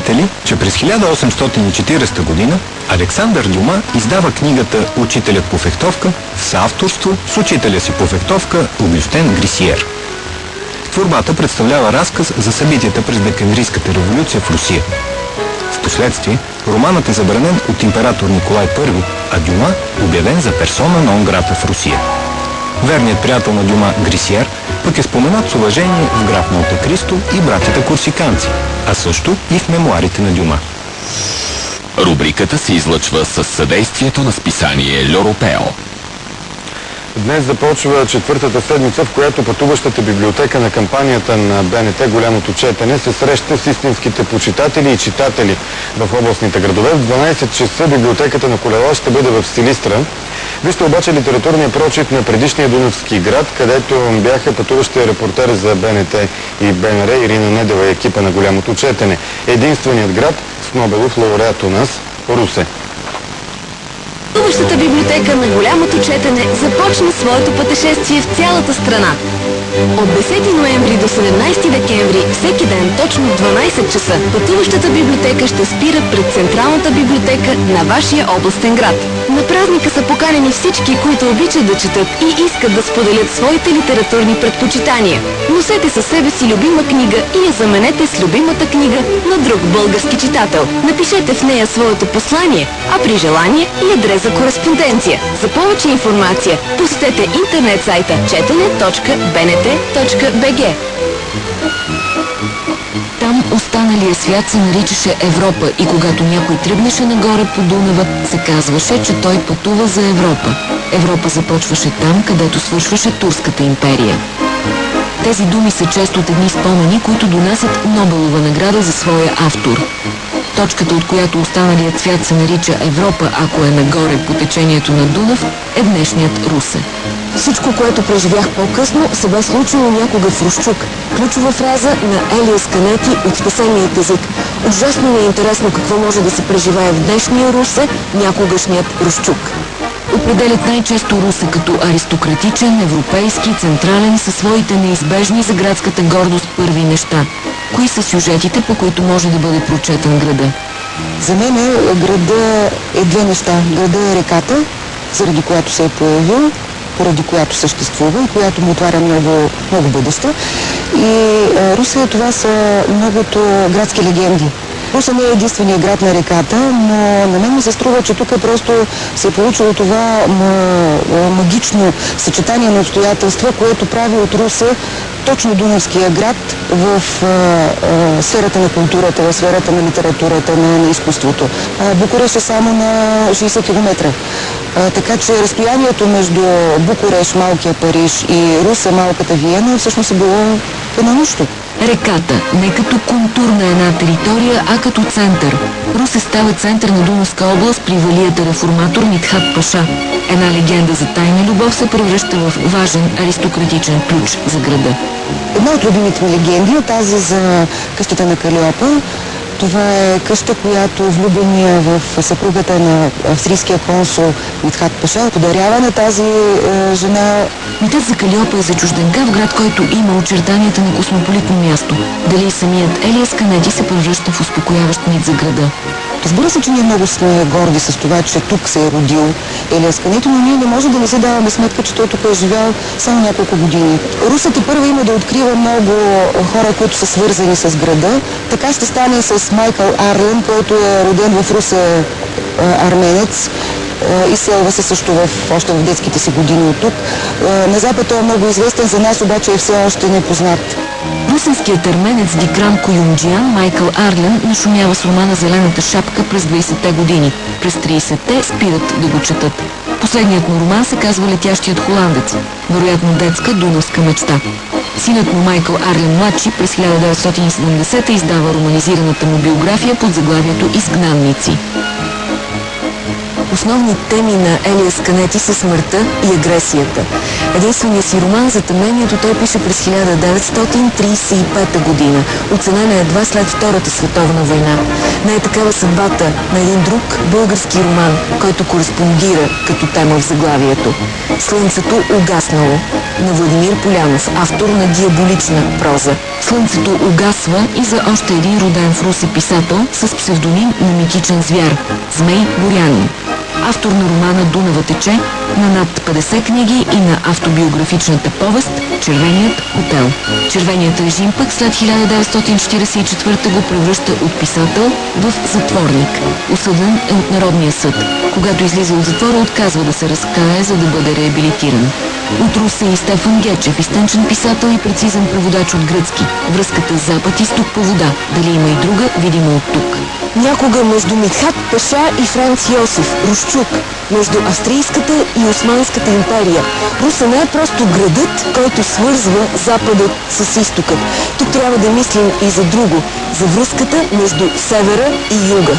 Знаете ли, че през 1840 година Александър Дюма издава книгата «Учителят по фехтовка» в съавторство с учителя си по фехтовка Огюстен Грисиер. Творбата представлява разказ за събитията през декемврийската революция в Русия. Впоследствие романът е забранен от император Николай I, а Дюма обявен за персона нон грата в Русия. Верният приятел на Дюма Грисиер пък е споменат с уважение в граф Монте Кристо и братята корсиканци, а също и в мемуарите на Дюма. Рубриката се излъчва със съдействието на списание L'Europeo. Днес започва четвъртата седмица, в която пътуващата библиотека на кампанията на БНТ «Голямото четене» се среща с истинските почитатели и читатели в областните градове. В 12 часа библиотеката на Колела ще бъде в Силистра. Вижте обаче литературния прочит на предишния дунавски град, където бяха пътуващия репортер за БНТ и БНР Ирина Недева и екипа на «Голямото четене». Единственият град с Нобелов лауреат у нас – Русе. Пътуващата библиотека на Голямото четене започна своето пътешествие в цялата страна. От 10 ноември до 17 декември, всеки ден, точно в 12 часа, пътуващата библиотека ще спира пред Централната библиотека на вашия областен град. На празника са поканени всички, които обичат да четат и искат да споделят своите литературни предпочитания. Носете със себе си любима книга и я заменете с любимата книга на друг български читател. Напишете в нея своето послание, а при желание и адрес за кореспонденция. За повече информация посетете интернет сайта четене.bnt.bg. Там останалия свят се наричаше Европа и когато някой тръгнеше нагоре по Дунава, се казваше, че той пътува за Европа. Европа започваше там, където свършваше Турската империя. Тези думи са част от едни спомени, които донасят Нобелова награда за своя автор. Точката, от която останалият свят се нарича Европа, ако е нагоре по течението на Дунав, е днешният Русе. Всичко, което преживях по-късно, се бе случило някога в Русчук. Ключова фраза на Елиас Канети от спасеният език. Ужасно ми е интересно какво може да се преживее в днешния Русе, някогашният Русчук. Определят най-често Русе като аристократичен, европейски, централен, със своите неизбежни за градската гордост първи неща. Кои са сюжетите, по които може да бъде прочетен града? За мен града е две неща. Града е реката, заради която се е появил, поради която съществува и която му отваря много, много бъдеще. И Русе, това са многото градски легенди. Русе не е единствения град на реката, но на мен ми се струва, че тук просто се е получило това магично съчетание на обстоятелства, което прави от Русе точно дунавския град в сферата на културата, в сферата на литературата, на изкуството. Букурещ е само на 60 км. Така че разстоянието между Букурещ, малкия Париж и Русе, малката Виена, всъщност е било едно нищо. Реката не като контур на една територия, а като център. Русе става център на Дунавска област при валията реформатор Митхат Паша. Една легенда за тайна любов се превръща в важен аристократичен ключ за града. Една от любимите ми легенди е тази за къщата на Калиопа. Това е къща, която влюбения в съпругата на австрийския консул Митхат Паша подарява на тази жена. Митът за Калиопа е за чужденка в град, който има очертанията на космополитно място. Дали самият Елиас Канети се превръща в успокояващ мит за града? Разбира се, че ние много сме горди с това, че тук се е родил Елиас Канети, но ние не можем да не се даваме сметка, че той тук е живял само няколко години. Русе тепърва има да открива много хора, които са свързани с града. Така ще стане с Майкъл Арлен, който е роден в Русе, арменец. Изселва се също още в детските си години от тук. На Запад той е много известен, за нас обаче е все още непознат. Русенският арменец Викрам Коюмджиян Майкъл Арлен нашумява с романа «Зелената шапка» през 20-те години. През 30-те спират да го четат. Последният му роман се казва «Летящият холандец», вероятно детска дунавска мечта. Синът му Майкъл Арлен младши през 1970 издава романизираната му биография под заглавието «Изгнанници». Основни теми на Елиас Канети са смъртта и агресията. Единственият си роман «Затъмнението» той пише през 1935 година. Оценен е едва след Втората световна война. Не е такава съдбата на един друг български роман, който кореспондира като тема в заглавието. «Слънцето угаснало» на Владимир Полянов, автор на диаболична проза. Слънцето угасва и за още един роден в Русе писател с псевдоним на митичен звяр – Змей Борянин. Автор на романа «Дунава тече», на над 50 книги и на автобиографичната повест «Червеният хотел». Червеният режим пък след 1944 го превръща от писател в затворник. Осъден е от Народния съд. Когато излиза от затвора, отказва да се разкае, за да бъде реабилитиран. От Русе и Стефан Гечев, изтънчен писател и прецизен преводач от гръцки. Връзката запад-изток по вода. Дали има и друга, видимо от тук. Някога между Митхат Паша и Франц Йосиф, Русчук, между Австрийската и Османската империя. Русе не е просто градът, който свързва Западът с изтокът. Тук трябва да мислим и за друго, за връзката между севера и юга.